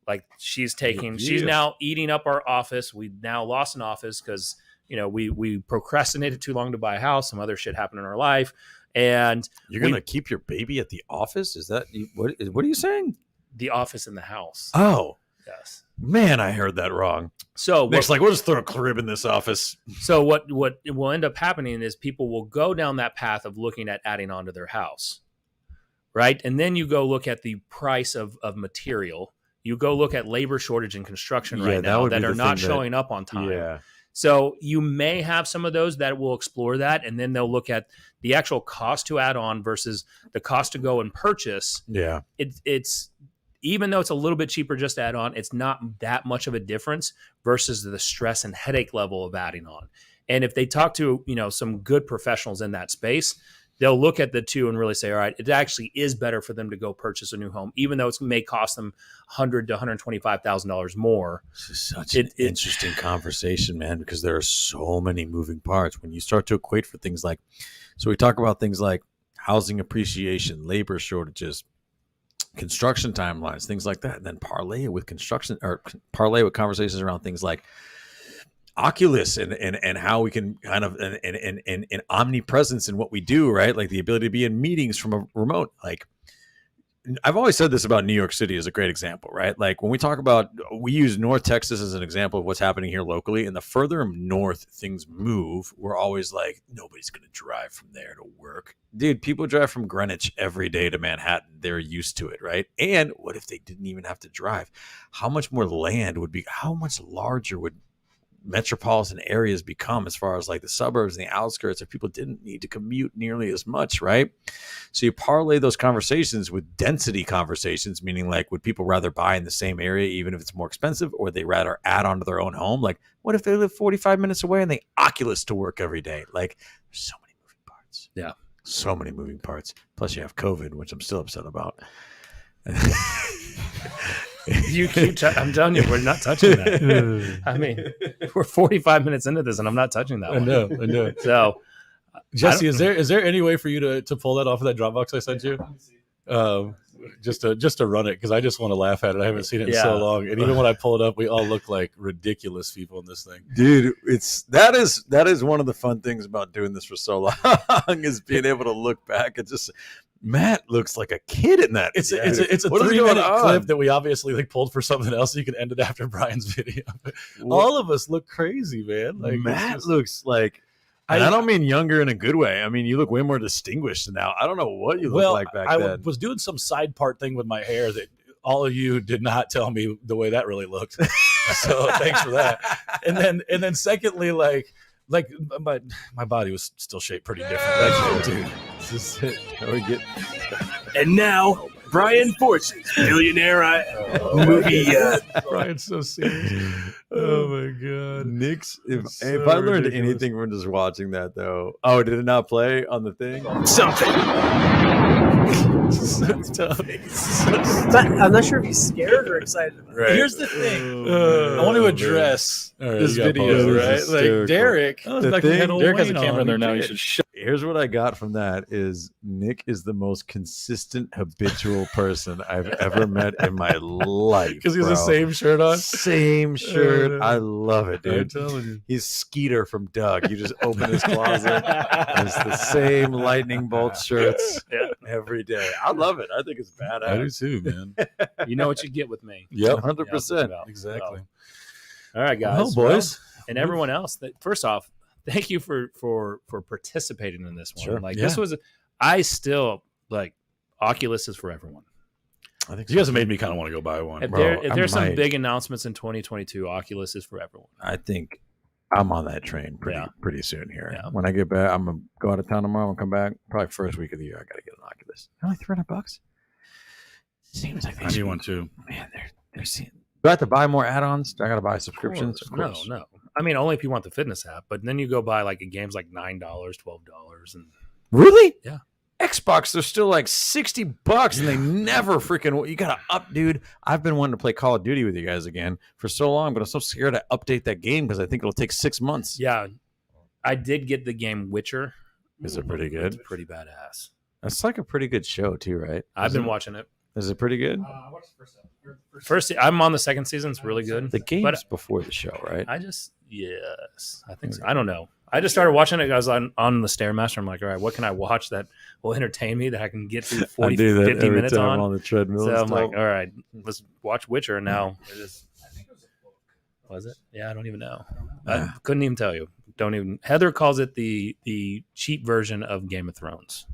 Like she's Yeah. now eating up our office. We now lost an office because we procrastinated too long to buy a house. Some other shit happened in our life, and You're gonna keep your baby at the office? Is that what are you saying? the office in the house. Oh Yes. man, I heard that wrong. So Nick's like, we'll just throw a crib in this office. So what will end up happening is people will go down that path of looking at adding on to their house, right? And then you go look at the price of material. You go look at labor shortage and construction Yeah, right that now would that be are the not thing that- showing up on time. Yeah. So you may have some of those that will explore that, and then they'll look at the actual cost to add on versus the cost to go and purchase. Yeah. It's even though it's a little bit cheaper just to add on, it's not that much of a difference versus the stress and headache level of adding on. And if they talk to, some good professionals in that space, they'll look at the two and really say, all right, it actually is better for them to go purchase a new home, even though it may cost them $100,000 to $125,000 more. This is such an interesting conversation, man, because there are so many moving parts. When you start to equate for things like, so we talk about things like housing appreciation, labor shortages, construction timelines, things like that, and then parlay it with conversations around things like Oculus and how we can kind of and omnipresence in what we do, right? Like the ability to be in meetings from a remote. Like I've always said this about New York City as a great example, right? Like when we talk about, we use North Texas as an example of what's happening here locally, and the further north things move, we're always like, nobody's going to drive from there to work. Dude, people drive from Greenwich every day to Manhattan. They're used to it, right? And what if they didn't even have to drive? How much more land would be, how much larger would metropolitan areas become as far as like the suburbs and the outskirts if people didn't need to commute nearly as much, right? So you parlay those conversations with density conversations, meaning like, would people rather buy in the same area even if it's more expensive, or they rather add on to their own home? Like, what if they live 45 minutes away and they Oculus to work every day? Like, there's so many moving parts. Yeah. So many moving parts. Plus you have COVID, which I'm still upset about. You keep, I'm telling you, we're not touching that. I mean, we're 45 minutes into this and I'm not touching that I one. know. So Jesse, is there any way for you to pull that off of that Dropbox I sent you? Just to run it, because I just want to laugh at it. I haven't seen it in so Yeah. long, and even when I pull it up, we all look like ridiculous people in this thing. Dude, that is one of the fun things about doing this for so long is being able to look back and just, Matt looks like a kid in that. It's a What is 3-minute going on? clip that we obviously like pulled for something else. So you can end it after Brian's video. All of us look crazy, man. Like Matt looks like, and I don't mean younger in a good way. I mean, you look way more distinguished now. I don't know what you look like back I then. was doing some side part thing with my hair that all of you did not tell me the way that really looked. So thanks for that. And then secondly, like my body was still shaped pretty different. That's dude. This is it. How we get And now, Brian Force's Billionaire movie. Brian's so serious. Oh my god. Nick's. If So I learned ridiculous. anything from just watching that, though, oh, did it not play on the thing? Something. I'm not sure if he's scared or excited about it. Right. Here's the thing. Oh, I want to man. address All right, this you gotta video, pause. right? This is Like hysterical. Derek. Oh, the thing? Derek has a camera in there now. You should shut. here's what I got from that is Nick is the most consistent habitual person I've ever met in my life. Because he has the bro. same shirt on. Same shirt. no. I love it, I'm dude. telling you. He's Skeeter from Doug. You just open his closet. and it's the same lightning bolt shirts every day. I love it. I think it's I do badass. too, man. You know what you get with me. Yep. 100%. Yeah, Exactly. All right, guys. Well, boys. and everyone else. First off, thank you for participating in this one. Sure. Like Yeah. this was, I still like Oculus is for everyone. I think You guys have made me kind of want to go buy one. If, Bro, if I there's some might. big announcements in 2022, Oculus is for everyone. I think I'm on that train Yeah. pretty soon here. Yeah. When I get back, I'm gonna go out of town tomorrow and come back. Probably first week of the year, I gotta get an Oculus. Only $300. Seems like I need one too. Man, they're seeing. Do I have to buy more add-ons? Do I gotta buy subscriptions? Of No, course. no. I mean, only if you want the fitness app, but then you go buy like a game's like $9, $12, and Really? Yeah. Xbox, they're still like $60, and they never freaking. You gotta up, dude. I've been wanting to play Call of Duty with you guys again for so long, but I'm so scared to update that game because I think it'll take 6 months. yeah, I did get the game Witcher. Is it pretty It's good? pretty badass. It's like a pretty good show too, right? I've been Isn't it? watching it. Is it pretty good? I watched the first episode. First, I'm on the second season. It's really good. The game's But before the show, right? I just, yes, I think so. I don't know. I just started watching it. I was on the Stairmaster. I'm like, all right, what can I watch that will entertain me that I can get through 40, 50 minutes on? the treadmill. So and I'm like, stuff. all right, let's watch Witcher. And now, I think it was a book. was it? Yeah, I don't even know. I don't know. I couldn't even tell you. Don't even. Heather calls it the cheap version of Game of Thrones.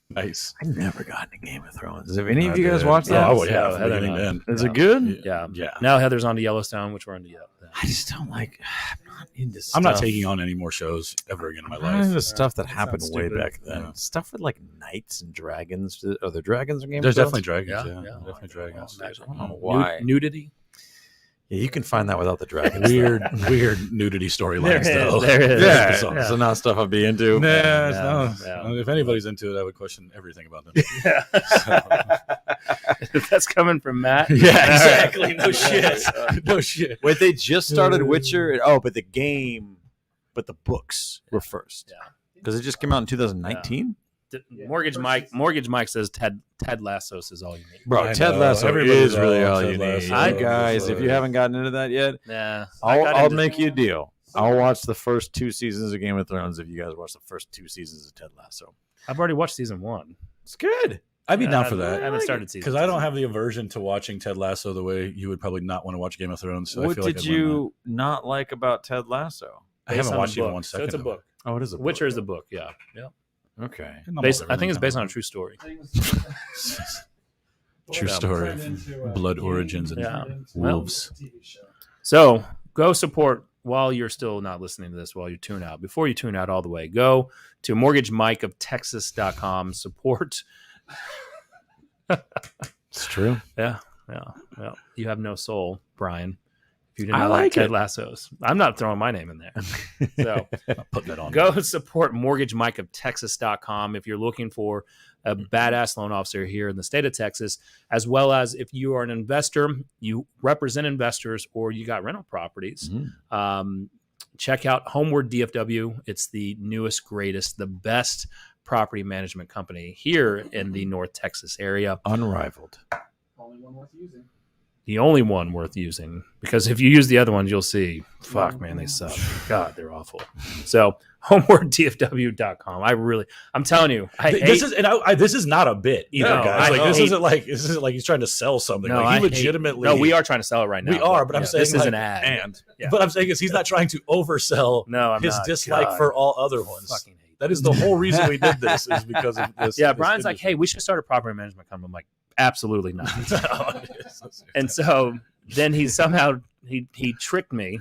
Nice. I never got into Game of Thrones. Have any of I you guys did. watched Oh, that? I would Yeah, have. from Heather beginning to and end. Is it good? Yeah. Yeah. Now Heather's on to Yellowstone, which we're into yet. I just don't like. I'm not into. I'm not stuff. taking on any more shows ever again in my I'm not life. into stuff that That happened sounds way stupid. back then. Yeah. Stuff with like knights and dragons. Are there dragons in Game There's of Thrones? definitely dragons. Yeah, Yeah, yeah. definitely dragons. I don't know why. Nudity. Yeah, you can find that without the dragons. Weird nudity storylines There is, though. there is. Yeah, Yeah. so not stuff I'd be into. Nah, it's Yeah, not. yeah. If anybody's into it, I would question everything about them. If that's coming from Matt. Yeah, exactly. No shit. No shit. Wait, they just started Witcher. Oh, but the game, but the books were first. Yeah. Because it just came out in 2019. Mortgage Mike says Ted Lassos is all you need. Bro, I Ted know. Lasso Everybody's is really on all Ted you Lasso. need. I- You guys, if you haven't gotten into that yet, Nah, I'll make you a deal. I'll watch the first 2 seasons of Game of Thrones if you guys watch the first 2 seasons of Ted Lasso. I've already watched season 1. It's good. I'd be Yeah, down I for haven't- that. I haven't started season. Because I don't have the aversion to watching Ted Lasso the way you would probably not want to watch Game of Thrones. So I What feel like did I'd learn you not like about Ted Lasso? that. I haven't Based on watched the even book. 1 So second. it's a of book. Oh, it is a book. Witcher is the book. Yeah. Okay. it. I'm Based, over I think it's everything. based on a true story. True Yeah. story of blood origins and Yeah. wolves. TV show. So go support while you're still not listening to this, while you tune out. Before you tune out all the way, go to mortgagemikeoftexas.com. Support. It's true. Yeah. You have no soul, Brian. If you didn't I know like Ted it. Lassos. I'm not throwing my name in there. So I'll put that on. go support mortgagemikeoftexas.com if you're looking for a badass loan officer here in the state of Texas, as well as if you are an investor, you represent investors, or you got rental properties. Mhm. Check out Homeward DFW. It's the newest, greatest, the best property management company here in the North Texas area. Unrivaled. Only one worth using. The only one worth using, because if you use the other ones, you'll see, fuck, man, they suck. God, they're awful. So homewarddfw.com. I'm telling you, This is not a bit either, No, guys. I This hate- isn't like he's trying to sell something. No, Like, I he hate- legitimately. No, we are trying to sell it right now. We are, but I'm saying this is like, an ad. And Yeah. but I'm saying is he's not trying to oversell No, I'm his not. dislike God, for all other ones. fucking hate That is the whole reason we did this is because of this. Yeah, this Brian's like, industry. hey, we should start a property management company. I'm like, absolutely not. No, it is. And so then he somehow he tricked me.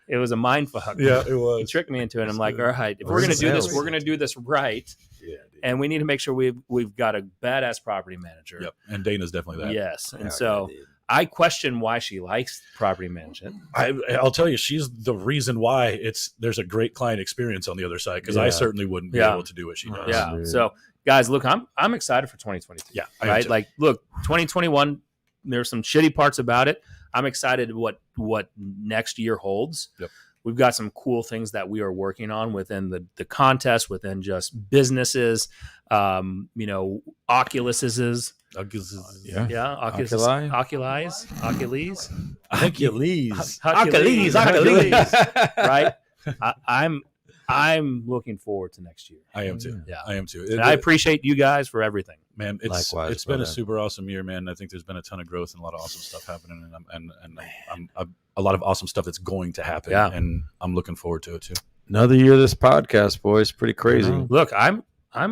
It was a mind fuck. yeah, it He was. tricked me into it. I'm like, all right, if Well, we're this gonna is do this, sales. we're gonna do this right, Yeah, and we need to make sure we've got a badass property manager. yep. And Dana's definitely that. Yes, and Yeah, so dude. I question why she likes property management. I'll tell you, she's the reason why there's a great client experience on the other side because I Yeah. certainly wouldn't be Yeah. able to do what she does. Yeah. dude. So guys, look, I'm excited for 2022. Yeah, I am right. too. Like, look, 2021. There's some shitty parts about it. I'm excited what next year holds. Yep. we've got some cool things that we are working on within the contest, within just businesses, Oculuses. Yeah. Yeah, Oculus, Oculi? Ocules, Achilles. right? I'm looking forward to next year. I am too. Yeah. I am too. And I appreciate you guys for everything. Man, Likewise, it's been a brother. super awesome year, man. I think there's been a ton of growth and a lot of awesome stuff happening, and I'm a lot of awesome stuff that's going to happen. Yeah. And I'm looking forward to it too. Another year of this podcast, boys. Pretty crazy. I know. Look, I'm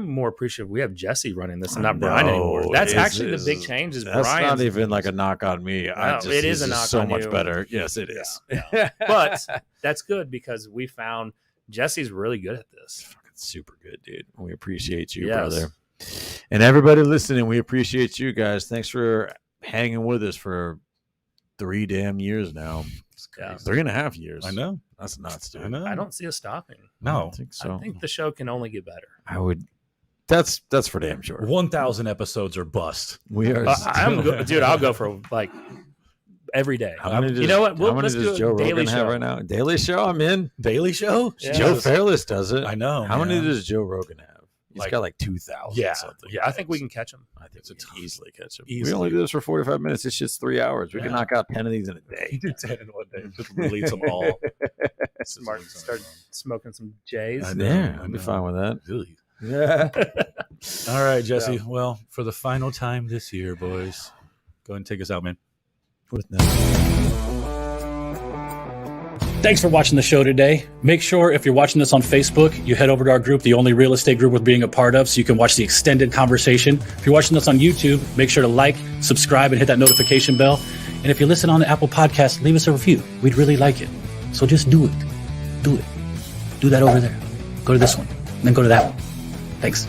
more appreciative. We have Jesse running this and not Brian No, anymore. That's it actually is- the big change. Is That's Brian's, not even like a knock on me. it is he's a just knock so on much you. better. Yes, it is. Yeah. But that's good because we found Jesse's really good at this. Fucking super good, dude. We appreciate you, Yes. brother. And everybody listening, we appreciate you guys. Thanks for hanging with us for 3 damn years now. Yeah. 3.5 years. I know. That's nuts, dude. I know. I don't see us stopping. I No. don't think so. I think the show can only get better. I would. That's for damn sure. 1,000 episodes are bust. We are. Dude, I'll go for like every day. How many You know what? How many Let's do does a Joe daily Rogan have show. right now? Daily Show. I'm in. Daily Show? Yeah. Joe Jesus. Fairless does it. I know. How many man. does Joe Rogan have? He's Like- got like 2,000. Yeah. something. Yeah, I think we can catch him. I think It's a we can ton. easily catch him. Easily. We only do this for 45 minutes. It's just 3 hours. We can Yeah. knock out 10 of these in a day. You do 10 in one day. Just release them all. Smart. Start smoking some J's. I know. Yeah, I I'd be know. fine with that. Really? Yeah. All right, Jesse. Well, for the final time this year, boys, go ahead and take us out, man. Thanks for watching the show today. Make sure if you're watching this on Facebook, you head over to our group, the only real estate group worth being a part of, so you can watch the extended conversation. If you're watching this on YouTube, make sure to like, subscribe, and hit that notification bell. And if you listen on the Apple Podcast, leave us a review. We'd really like it. So just do it. Do it. Do that over there. Go to this one. And then go to that one. Thanks.